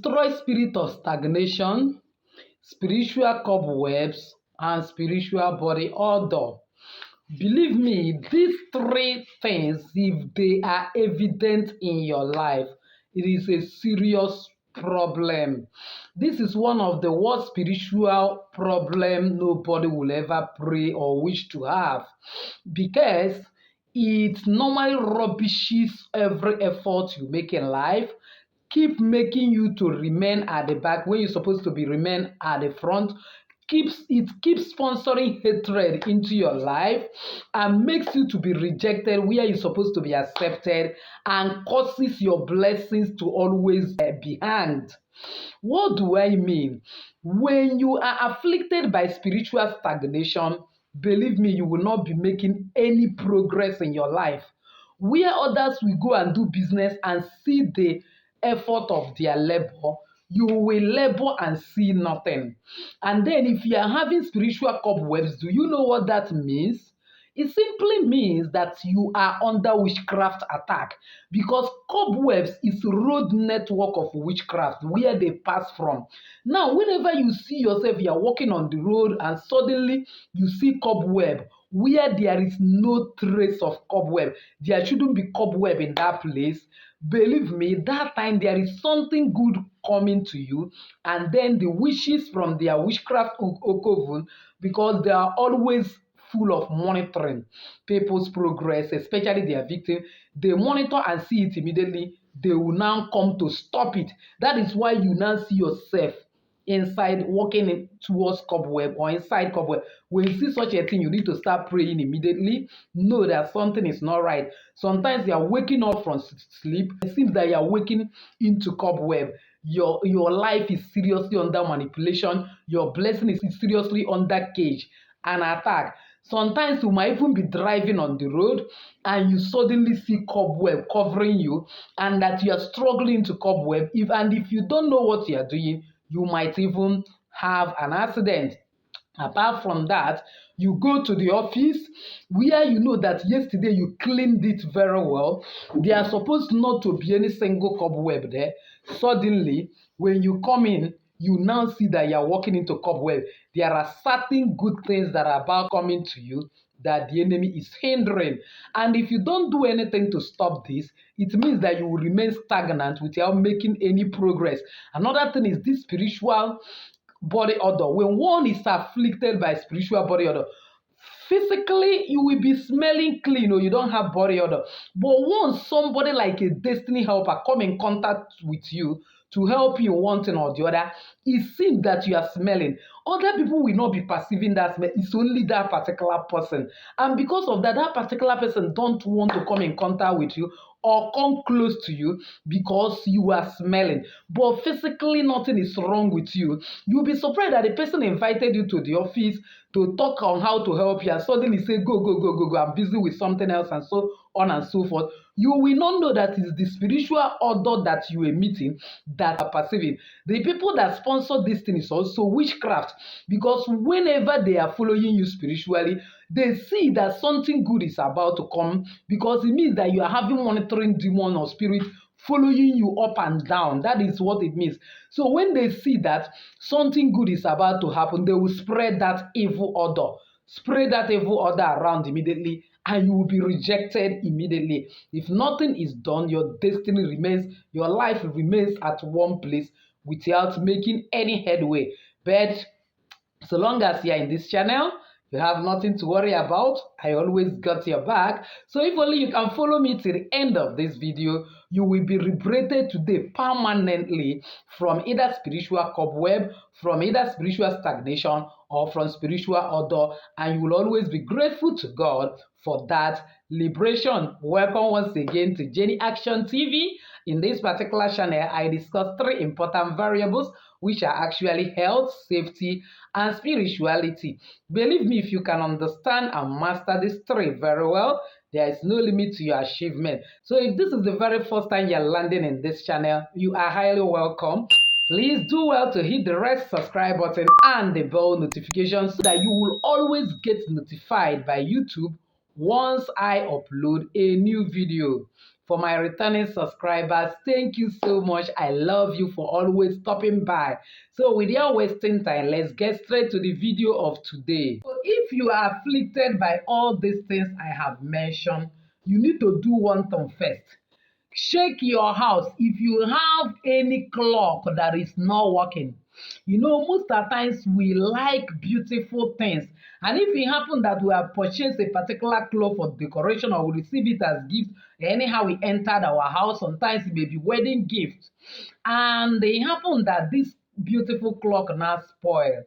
destroy spirit of stagnation, spiritual cobwebs, and spiritual body odor. Believe me, these three things, if they are evident in your life, it is a serious problem. This is one of the worst spiritual problem nobody will ever pray or wish to have, because it normally rubbishes every effort you make in life, keep making you to remain at the back when you're supposed to be remain at the front, keeps sponsoring hatred into your life and makes you to be rejected where you're supposed to be accepted, and causes your blessings to always be hanged. What do I mean? When you are afflicted by spiritual stagnation, believe me, you will not be making any progress in your life. Where others will go and do business and see the effort of their labor, you will labor and see nothing. And then if you are having spiritual cobwebs, do you know what that means? It simply means that you are under witchcraft attack, because cobwebs is road network of witchcraft where they pass from. Now, whenever you see yourself, you are walking on the road and suddenly you see cobweb where there is no trace of cobweb, there shouldn't be cobweb in that place. Believe me, that time there is something good coming to you, and then the wishes from their witchcraft coven, because they are always full of monitoring people's progress, especially their victim. They monitor and see it immediately. They will now come to stop it. That is why you now see yourself inside walking towards cobweb or inside cobweb. When you see such a thing, you need to start praying immediately. Know that something is not right. Sometimes you are waking up from sleep. It seems that you are waking into cobweb. Your life is seriously under manipulation. Your blessing is seriously under cage and attack. Sometimes you might even be driving on the road and you suddenly see cobweb covering you, and that you are struggling to cobweb. If you don't know what you are doing, you might even have an accident. Apart from that, you go to the office where you know that yesterday you cleaned it very well. There are supposed not to be any single cobweb there. Suddenly, when you come in, you now see that you are walking into cobweb. There are certain good things that are about coming to you that the enemy is hindering. And if you don't do anything to stop this, it means that you will remain stagnant without making any progress. Another thing is this spiritual body odor. When one is afflicted by spiritual body odor, physically you will be smelling clean or you don't have body odor. But once somebody like a destiny helper come in contact with you to help you in one thing or the other, it seems that you are smelling. Other people will not be perceiving that smell. It's only that particular person. And because of that, that particular person don't want to come in contact with you or come close to you because you are smelling. But physically, nothing is wrong with you. You'll be surprised that the person invited you to the office to talk on how to help you and suddenly say, go, go, go, go, go, I'm busy with something else, and so on and so forth. You will not know that it's the spiritual order that you are meeting that are perceiving. The people that sponsor this thing is also witchcraft, because whenever they are following you spiritually, they see that something good is about to come, because it means that you are having monitoring demon or spirit following you up and down. That is what it means. So when they see that something good is about to happen, they will spread that evil order. Spread that evil order around immediately, and you will be rejected immediately. If nothing is done, your destiny remains, your life remains at one place without making any headway. But so long as you are in this channel, you have nothing to worry about. I always got your back. So if only you can follow me till the end of this video, you will be liberated today permanently from either spiritual cobweb, from either spiritual stagnation, or from spiritual odor, and you will always be grateful to God for that liberation. Welcome once again to Jenny Action TV. In this particular channel, I discuss 3 important variables, which are actually health, safety, and spirituality. Believe me, if you can understand and master these 3 very well, there is no limit to your achievement. So if this is the very first time you're landing in this channel, you are highly welcome. Please do well to hit the red subscribe button and the bell notification so that you will always get notified by YouTube once I upload a new video. For my returning subscribers, thank you so much. I love you for always stopping by. So without wasting time, let's get straight to the video of today. So if you are afflicted by all these things I have mentioned, you need to do one thing first. Check your house. If you have any clock that is not working, most of the times we like beautiful things, and if it happen that we have purchased a particular clock for decoration or we receive it as gift, anyhow we entered our house, sometimes it may be wedding gift, and it happen that this beautiful clock now spoil,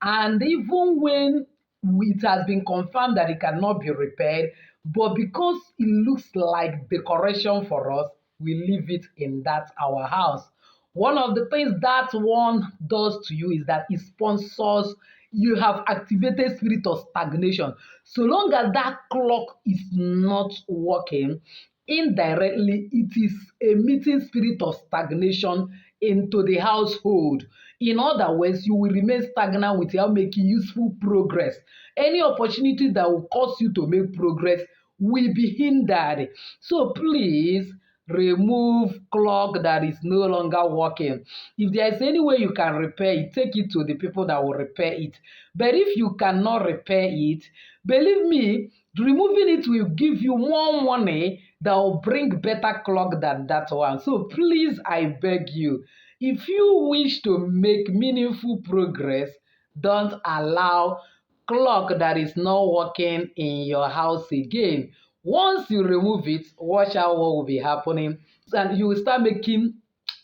and even when it has been confirmed that it cannot be repaired, but because it looks like decoration for us, we leave it in that our house. One of the things that one does to you is that it sponsors, you have activated spirit of stagnation. So long as that clock is not working, indirectly it is emitting spirit of stagnation into the household. In other words, you will remain stagnant without making useful progress. Any opportunity that will cause you to make progress will be hindered. So please remove clock that is no longer working. If there is any way you can repair it, take it to the people that will repair it. But if you cannot repair it, believe me, removing it will give you more money that will bring better clock than that one. So please, I beg you, if you wish to make meaningful progress, don't allow clock that is not working in your house again. Once you remove it, watch out what will be happening, and you will start making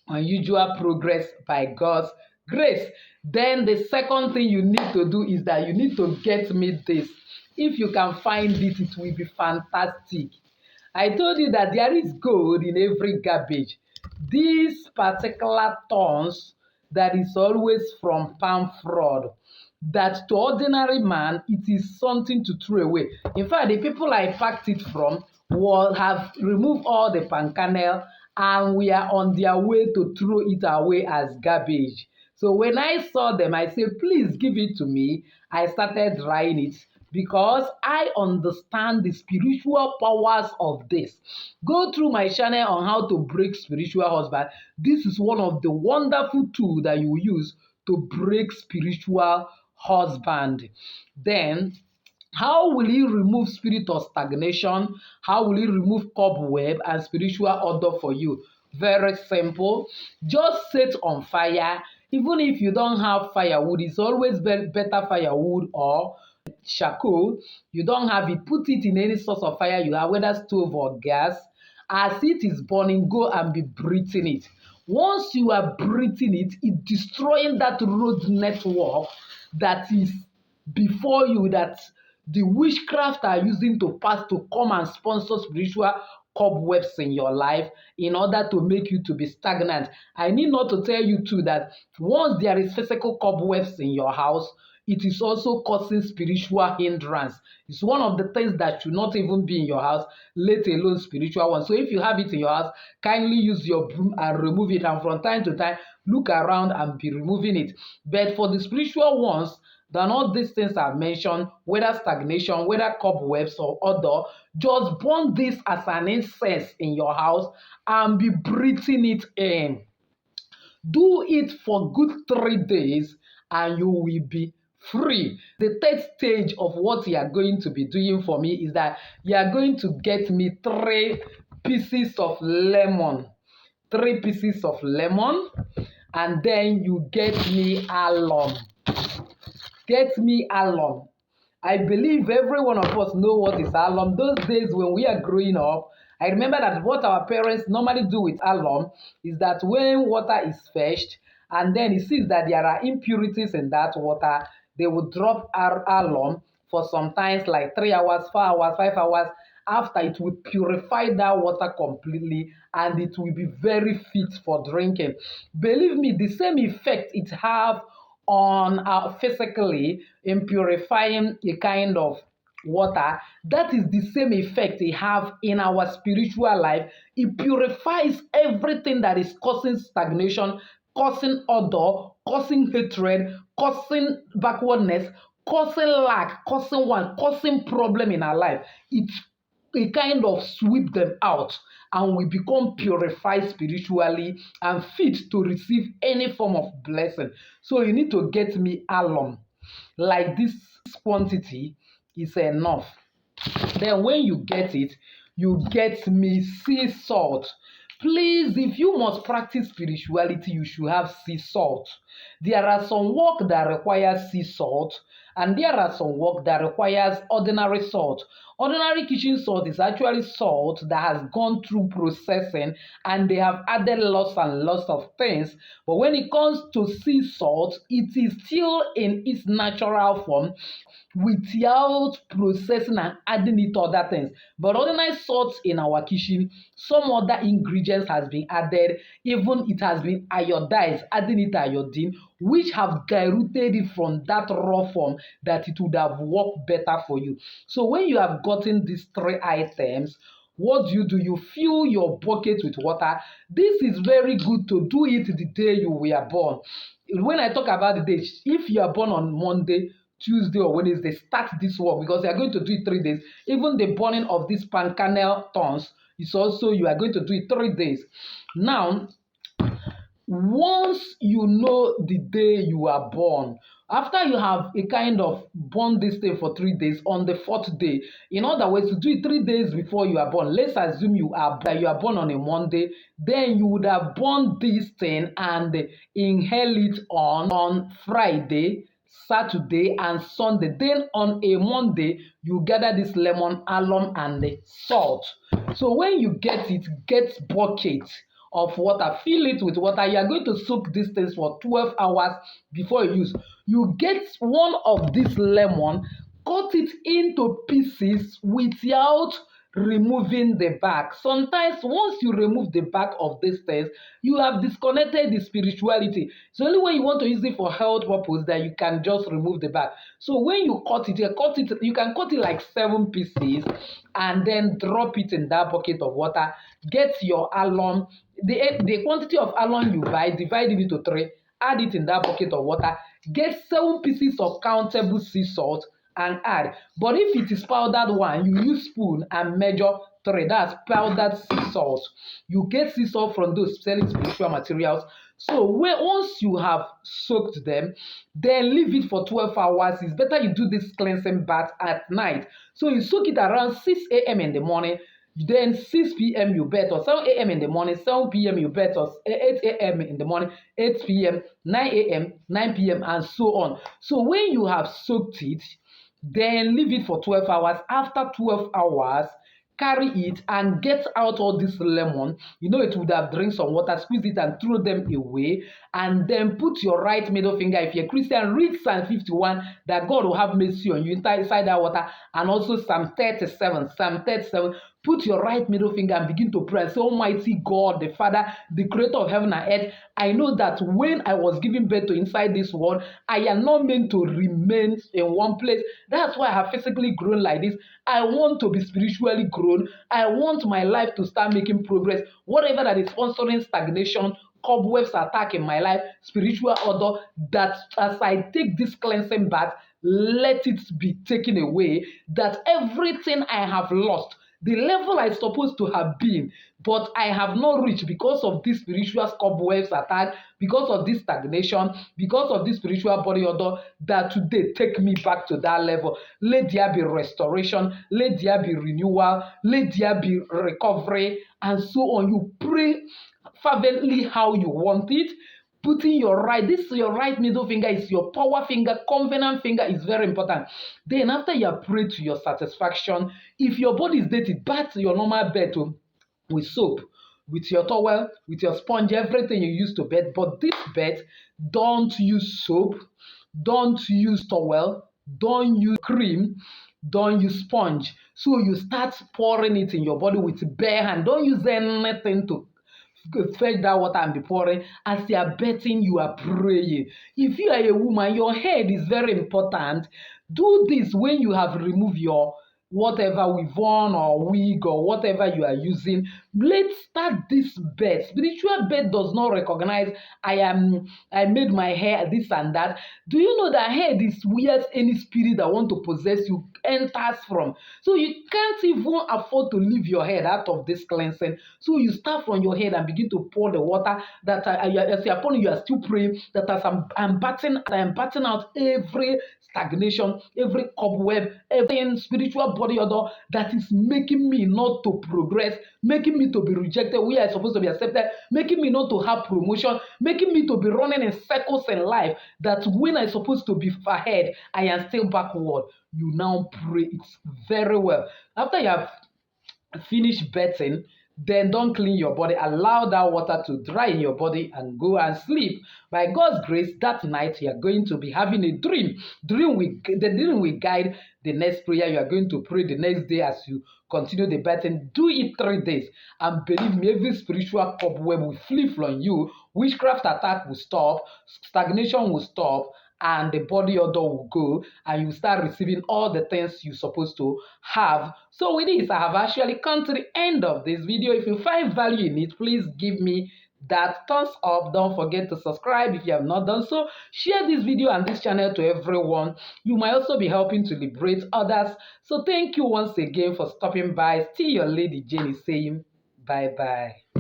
unusual progress by God's grace. Then the second thing you need to do is that you need to get me this. If you can find it, it will be fantastic. I told you that there is gold in every garbage. These particular thorns that is always from palm fraud, that to ordinary man it is something to throw away. In fact, the people I packed it from will have removed all the palm kernel, and we are on their way to throw it away as garbage. So when I saw them, I said, please give it to me. I started drying it because I understand the spiritual powers of this. Go through my channel on how to break spiritual husband. This is one of the wonderful tools that you use to break spiritual husband. Then, how will he remove spirit of stagnation? How will he remove cobweb and spiritual odor for you? Very simple. Just set on fire. Even if you don't have firewood, it's always better firewood or charcoal. You don't have it, put it in any source of fire you have, whether stove or gas. As it is burning, go and be breathing it. Once you are breathing it, it's destroying that road network that is before you, that the witchcraft are using to pass to come and sponsor spiritual cobwebs in your life in order to make you to be stagnant. I need not to tell you too that once there is physical cobwebs in your house, it is also causing spiritual hindrance. It's one of the things that should not even be in your house, let alone spiritual ones. So if you have it in your house, kindly use your broom and remove it, and from time to time, look around and be removing it. But for the spiritual ones, then all these things I've mentioned, whether stagnation, whether cobwebs or odor, just burn this as an incense in your house and be breathing it in. Do it for good 3 days and you will be free. The third stage of what you are going to be doing for me is that you are going to get me 3 pieces of lemon. 3 pieces of lemon, and then you get me alum. Get me alum. I believe every one of us know what is alum. Those days when we are growing up, I remember that what our parents normally do with alum is that when water is fetched and then it sees that there are impurities in that water, they will drop alum for sometimes like 3 hours, 4 hours, 5 hours. After, it will purify that water completely and it will be very fit for drinking. Believe me, the same effect it have on our physically in purifying a kind of water, that is the same effect it have in our spiritual life. It purifies everything that is causing stagnation, causing odor, causing hatred, causing backwardness, causing lack, causing want, causing problem in our life. It a kind of sweep them out, and we become purified spiritually and fit to receive any form of blessing. So you need to get me alum. Like this quantity is enough. Then when you get it, you get me sea salt. Please, if you must practice spirituality, you should have sea salt. There are some work that requires sea salt, and there are some work that requires ordinary salt. Ordinary kitchen salt is actually salt that has gone through processing and they have added lots and lots of things. But when it comes to sea salt, it is still in its natural form without processing and adding it other things. But ordinary salt in our kitchen, some other ingredients has been added, even it has been iodized, adding it iodine, which have diluted it from that raw form that it would have worked better for you. So when you have gotten these three items, what do? You fill your bucket with water. This is very good to do it the day you were born. When I talk about the day, if you are born on Monday, Tuesday or Wednesday, start this work because you are going to do it 3 days. Even the burning of these pan kernel thorns is also, you are going to do it 3 days. Now, once you know the day you are born, after you have a kind of burn this thing for 3 days, on the 4th day, in other words, to do it 3 days before you are born, let's assume you are born on a Monday, then you would have burned this thing and inhale it on Friday, Saturday and Sunday. Then on a Monday, you gather this lemon, alum and the salt. So when you get it, get bucket of water, fill it with water. You are going to soak these things for 12 hours before you use. You get one of this lemon, cut it into pieces without removing the back. Sometimes once you remove the back of these things, you have disconnected the spirituality. So only when you want to use it for health purpose that you can just remove the back. So when you cut it, you can cut it like 7 pieces and then drop it in that bucket of water. Get your alum, the quantity of alum you buy, divide it into 3, add it in that bucket of water. Get 7 pieces of countable sea salt and add. But if it is powdered one, you use spoon and measure 3. That's powdered sea salt. You get sea salt from those selling spiritual materials. So once you have soaked them, then leave it for 12 hours. It's better you do this cleansing bath at night. So you soak it around 6 a.m. in the morning. Then 6 p.m. you bet, or 7 a.m. in the morning, 7 p.m. you bet, or 8 a.m. in the morning, 8 p.m., 9 a.m., 9 p.m., and so on. So when you have soaked it, then leave it for 12 hours. After 12 hours, carry it and get out all this lemon. You know it would have drained some water, squeeze it and throw them away. And then put your right middle finger. If you're a Christian, read Psalm 51 that God will have mercy on you inside that water. And also Psalm 37. Psalm 37. Put your right middle finger and begin to pray and say, Almighty God, the Father, the creator of heaven and earth, I know that when I was giving birth to inside this world, I am not meant to remain in one place. That's why I have physically grown like this. I want to be spiritually grown. I want my life to start making progress. Whatever that is sponsoring stagnation, cobwebs attack in my life, spiritual odor, that as I take this cleansing bath, let it be taken away, that everything I have lost, the level I supposed to have been, but I have not reached because of this spiritual cobwebs attack, because of this stagnation, because of this spiritual body odor, that today take me back to that level. Let there be restoration, let there be renewal, let there be recovery, and so on. You pray fervently how you want it. Putting your right middle finger is your power finger, covenant finger is very important. Then after you have prayed to your satisfaction, if your body is dirty, bath your normal bed with soap, with your towel, with your sponge, everything you use to bed. But this bed, don't use soap, don't use towel, don't use cream, don't use sponge. So you start pouring it in your body with bare hand. Don't use anything to fetch that water and be pouring. As you are bathing, you are praying. If you are a woman, your head is very important. Do this when you have removed your whatever weave on or wig or whatever you are using. Let's start this bed. Spiritual bed does not recognize I made my hair this and that. Do you know that head is where any spirit that want to possess you enters from? So you can't even afford to leave your head out of this cleansing. So you start from your head and begin to pour the water that as you are pouring, you are still praying that as I'm batting out every stagnation, every cobweb, every spiritual body odor that is making me not to progress, making me to be rejected where I'm supposed to be accepted, making me not to have promotion, making me to be running in circles in life, that when I'm supposed to be ahead, I am still backward. You now pray it very well. After you have finish bathing, then don't clean your body. Allow that water to dry in your body and go and sleep. By God's grace, that night you are going to be having a dream. The dream will guide the next prayer you are going to pray the next day as you continue the bathing. Do it 3 days. And believe me, every spiritual cobweb will flee from you. Witchcraft attack will stop. Stagnation will stop, and the body odor will go, and you start receiving all the things you're supposed to have. So with this, I have actually come to the end of this video. If you find value in it, please give me that thumbs up. Don't forget to subscribe if you have not done so. Share this video and this channel to everyone. You might also be helping to liberate others. So thank you once again for stopping by. Still your lady Jenny saying bye bye.